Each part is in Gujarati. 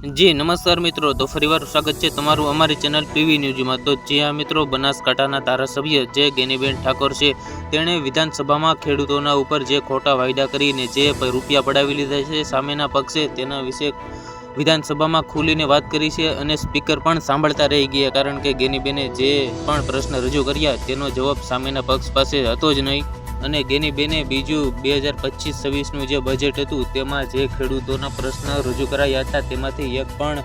જી નમસ્કાર મિત્રો, તો ફરીવાર સ્વાગત છે તમારું અમારી ચેનલ પીવી ન્યૂઝમાં। તો જ્યાં મિત્રો બનાસકાંઠાના ધારાસભ્ય જે ગેનીબેન ઠાકોર છે તેણે વિધાનસભામાં ખેડૂતોના ઉપર જે ખોટા વાયદા કરીને જે રૂપિયા પડાવી લીધા છે સામેના પક્ષે, તેના વિશે વિધાનસભામાં ખુલીને વાત કરી છે અને સ્પીકર પણ સાંભળતા રહી ગયા, કારણ કે ગેનીબેને જે પણ પ્રશ્ન રજૂ કર્યા તેનો જવાબ સામેના પક્ષ પાસે હતો જ નહીં। અને ગેનીબેને બીજું 2025-26નું જે બજેટ હતું તેમાં જે ખેડૂતોના પ્રશ્ન રજૂ કરાયા હતા તેમાંથી એક પણ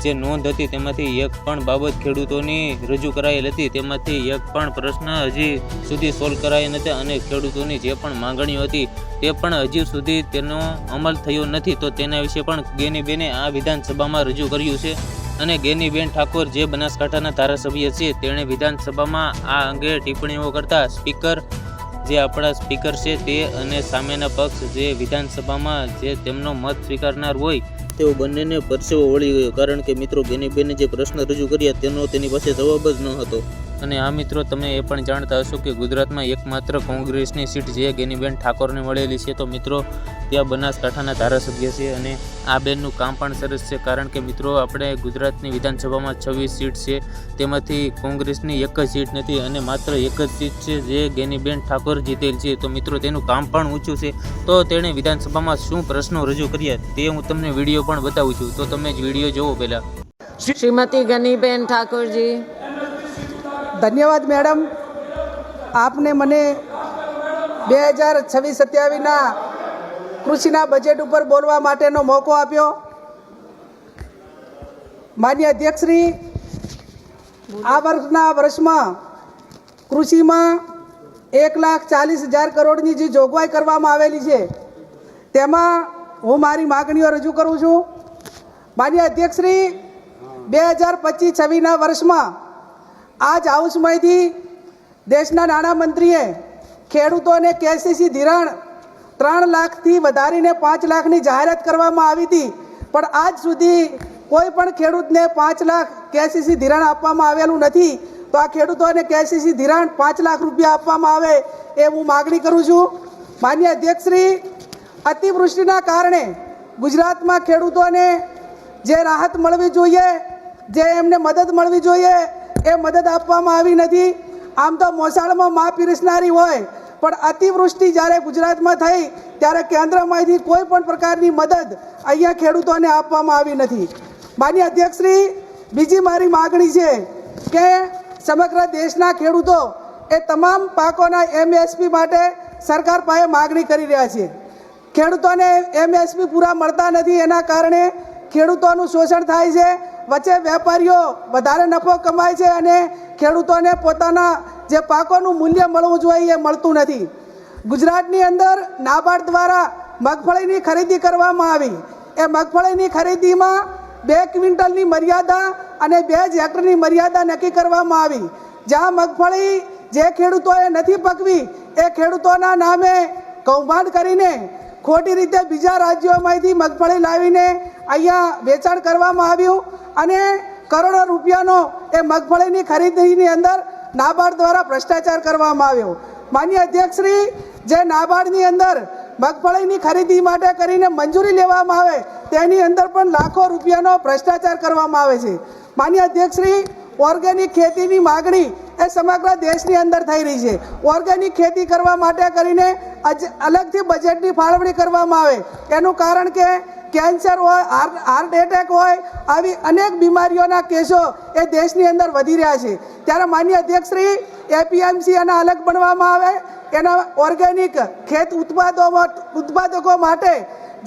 જે નોંધ હતી તેમાંથી એક પણ બાબત ખેડૂતોની રજૂ કરાયેલ હતી, તેમાંથી એક પણ પ્રશ્ન હજી સુધી સોલ્વ કરાયા નથી અને ખેડૂતોની જે પણ માંગણીઓ હતી તે પણ હજી સુધી તેનો અમલ થયો નથી। તો તેના વિશે પણ ગેનીબેને આ વિધાનસભામાં રજૂ કર્યું છે અને ગેનીબેન ઠાકોર જે બનાસકાંઠાના ધારાસભ્ય છે તેણે વિધાનસભામાં આ અંગે ટિપ્પણીઓ કરતા સ્પીકર જે આપણા સ્પીકર છે તે અને સામેના પક્ષ જે વિધાનસભામાં જે તેમનો મત સ્વીકારનાર હોય તેઓ બંનેને પરસેવો વળી ગયો, કારણ કે મિત્રો ગેનીબેને જે પ્રશ્ન રજૂ કર્યા તેનો તેની પાસે જવાબ જ ન હતો। અને આ મિત્રો તમે એ પણ જાણતા હશો કે ગુજરાતમાં એકમાત્ર કોંગ્રેસની સીટ જે ગેનીબેન ઠાકોરને મળેલી છે। તો મિત્રો ત્યાં બનાસકાંઠાના ધારાસભ્ય છે અને આ બેનનું કામ પણ સરસ છે, કારણ કે મિત્રો આપણે ગુજરાતની વિધાનસભામાં 26 સીટ છે, તેમાંથી કોંગ્રેસની એક જ સીટ નથી અને માત્ર એક જ સીટ છે જે ગેનીબેન ઠાકોર જીતેલ છે। તો મિત્રો તેનું કામ પણ ઊંચું છે। તો તેણે વિધાનસભામાં શું પ્રશ્નો રજૂ કર્યા તે હું તમને વિડીયો પણ બતાવું છું, તો તમે જ વિડીયો જોવો પહેલા। श्रीमती गनीबेन ठाकुर जी। धन्यवाद मैडम, आपने मने 2026-27 કૃષિના બજેટ ઉપર બોલવા માટેનો મોકો આપ્યો। માન્ય અધ્યક્ષશ્રી, આ વર્ષમાં કૃષિમાં 1,40,000 કરોડની જે જોગવાઈ કરવામાં આવેલી છે તેમાં હું મારી માગણીઓ રજૂ કરું છું। માન્ય અધ્યક્ષશ્રી, 2025-26 વર્ષમાં આ જ હાઉસમાંથી દેશના નાણામંત્રીએ ખેડૂતોને કેસીસી ધિરાણ 3 લાખથી વધારીને 5 લાખની જાહેરાત કરવામાં આવી હતી, પણ આજ સુધી કોઈ પણ ખેડૂતને 5 લાખ કેસીસી ધિરાણ આપવામાં આવેલું નથી। તો આ ખેડૂતોને કેસીસી ધિરાણ 5 લાખ રૂપિયા આપવામાં આવે એ હું માગણી કરું છું। માન્ય અધ્યક્ષશ્રી, અતિવૃષ્ટિના કારણે ગુજરાતમાં ખેડૂતોને જે રાહત મળવી જોઈએ, જે એમને મદદ મળવી જોઈએ એ મદદ આપવામાં આવી નથી। આમ તો મોસાળમાં મા પીરસનારી હોય, પણ અતિવૃષ્ટિ જ્યારે ગુજરાતમાં થઈ ત્યારે કેન્દ્રમાંથી કોઈ પણ પ્રકારની મદદ અહીંયા ખેડૂતોને આપવામાં આવી નથી। માન્ય અધ્યક્ષશ્રી, બીજી મારી માગણી છે કે સમગ્ર દેશના ખેડૂતો એ તમામ પાકોના MSP માટે સરકાર પાસે માગણી કરી રહ્યા છે। ખેડૂતોને MSP પૂરા મળતા નથી, એના કારણે ખેડૂતોનું શોષણ થાય છે, વચ્ચે વેપારીઓ વધારે નફો કમાય છે અને ખેડૂતોને પોતાના જે પાકોનું મૂલ્ય મળવું જોઈએ એ મળતું નથી। ગુજરાતની અંદર નાબાર્ડ દ્વારા મગફળીની ખરીદી કરવામાં આવી। એ મગફળીની ખરીદીમાં 2 ક્વિન્ટલની મર્યાદા અને 2 હેક્ટરની મર્યાદા નક્કી કરવામાં આવી। જ્યાં મગફળી જે ખેડૂતોએ નથી પકવી એ ખેડૂતોના નામે કૌભાંડ કરીને ખોટી રીતે બીજા રાજ્યોમાંથી મગફળી લાવીને અહીંયા વેચાણ કરવામાં આવ્યું અને કરોડો રૂપિયાનો એ મગફળીની ખરીદીની અંદર નાબાર્ડ દ્વારા ભ્રષ્ટાચાર કરવામાં આવ્યો। માન્ય અધ્યક્ષશ્રી, જે નાબાર્ડની અંદર મગફળીની ખરીદી માટે કરીને મંજૂરી લેવામાં આવે તેની અંદર પણ લાખો રૂપિયાનો ભ્રષ્ટાચાર કરવામાં આવે છે। માન્ય અધ્યક્ષશ્રી, ઓર્ગેનિક ખેતીની માગણી એ સમગ્ર દેશની અંદર થઈ રહી છે। ઓર્ગેનિક ખેતી કરવા માટે કરીને અલગથી બજેટની ફાળવણી કરવામાં આવે, એનું કારણ કે કેન્સર હોય, હાર્ટ એટેક હોય, આવી અનેક બીમારીઓના કેસો એ દેશની અંદર વધી રહ્યા છે। ત્યારે માન્ય અધ્યક્ષશ્રી, APMC એના અલગ બનવામાં આવે, એના ઓર્ગેનિક ખેત ઉત્પાદકો માટે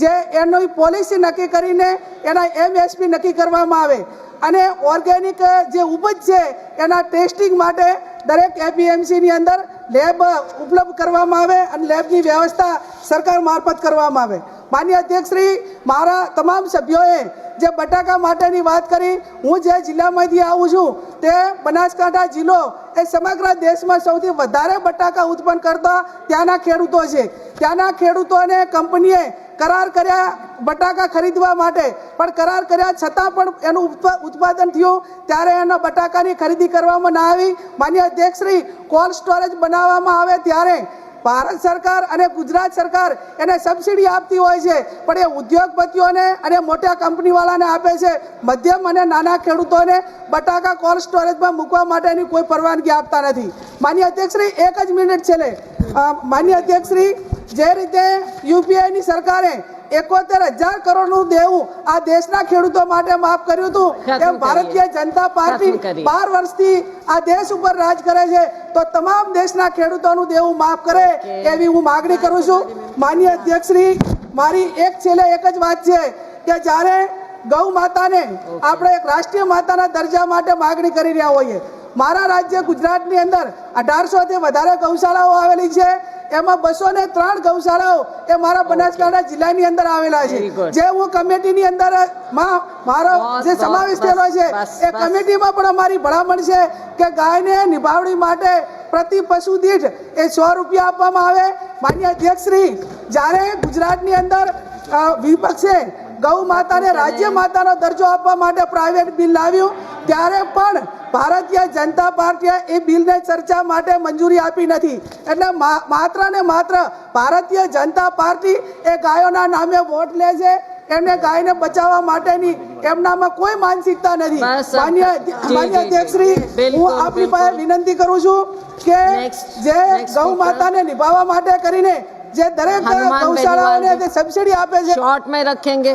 જે એની પોલિસી નક્કી કરીને એના MSP નક્કી કરવામાં આવે અને ઓર્ગેનિક જે ઉપજ છે એના ટેસ્ટિંગ માટે દરેક APMCની અંદર લેબ ઉપલબ્ધ કરવામાં આવે અને લેબની વ્યવસ્થા સરકાર મારફત કરવામાં આવે। માન્ય અધ્યક્ષશ્રી, મારા તમામ સભ્યોએ જે બટાકા માટેની વાત કરી, હું જે જિલ્લામાંથી આવું છું તે બનાસકાંઠા જિલ્લો એ સમગ્ર દેશમાં સૌથી વધારે બટાકા ઉત્પન્ન કરતા ત્યાંના ખેડૂતો છે। ત્યાંના ખેડૂતોને કંપનીએ કરાર કર્યા બટાકા ખરીદવા માટે, પણ કરાર કર્યા છતાં પણ એનું ઉત્પાદન થયું ત્યારે એના બટાકાની ખરીદી કરવામાં ના આવી। માન્ય અધ્યક્ષશ્રી, કોલ્ડ સ્ટોરેજ બનાવવામાં આવે ત્યારે ભારત સરકાર અને ગુજરાત સરકાર એને સબસિડી આપતી હોય છે, પણ એ ઉદ્યોગપતિઓને અને મોટા કંપનીવાળાને આપે છે. મધ્યમ અને નાના ખેડૂતોને બટાકા કોલ્ડ સ્ટોરેજમાં મૂકવા માટેની કોઈ પરવાનગી આપતા નથી. માન્ય અધ્યક્ષશ્રી, એક જ મિનિટ છેલ્લે. માન્ય અધ્યક્ષશ્રી, જે રીતે યુપીઆઈની સરકારે 71,000 કરોડનું દેવું આ દેશના ખેડૂતો માટે માફ કર્યું હતું, એમ ભારતીય જનતા પાર્ટી 12 વર્ષથી આ દેશ ઉપર રાજ કરે છે, તો તમામ દેશના ખેડૂતોનું દેવું માફ કરે એવી હું માગણી કરું છું. માન્ય અધ્યક્ષશ્રી, મારી એક જ વાત છે કે જ્યારે ગૌ માતાને આપણે એક રાષ્ટ્રીય માતાના દરજ્જા માટે માગણી કરી રહ્યા હોઈએ, મારા રાજ્ય ગુજરાતની અંદર 1800 થી વધારે ગૌશાળાઓ આવેલી છે, એમાં 203 ગૌશાળાઓ એ મારા બનાસકાંઠા જિલ્લાની અંદર આવેલા છે. જે હું કમિટીની અંદર મારો જે સમાવેશ થયેલો છે એ કમિટીમાં પણ અમારી ભલામણ છે કે ગાયને નિભાવણી માટે પ્રતિ પશુ દીઠ એ 100 રૂપિયા આપવામાં આવે. માન્ય અધ્યક્ષશ્રી, જ્યારે ગુજરાતની અંદર વિપક્ષે ગૌ માતાને રાજ્ય માતાનો દરજ્જો આપવા માટે પ્રાઇવેટ બિલ લાવ્યું, ત્યારે પણ ભારતીય જનતા પાર્ટીએ એ બિલને ચર્ચા માટે મંજૂરી આપી નથી. એટલે માત્ર ને માત્ર ભારતીય જનતા પાર્ટી એ ગાયોના નામે વોટ લે છે, એમને ગાયને બચાવવા માટેની એમનામાં કોઈ માનસિકતા નથી. માન્ય અધ્યક્ષશ્રી, હું આપની પાસે વિનંતી કરું છું કે જે ગૌ માતાને નિભાવવા માટે કરીને જે દરેક ગૌશાળાઓને જે સબસિડી આપે છે, शॉर्ट में रखेंगे.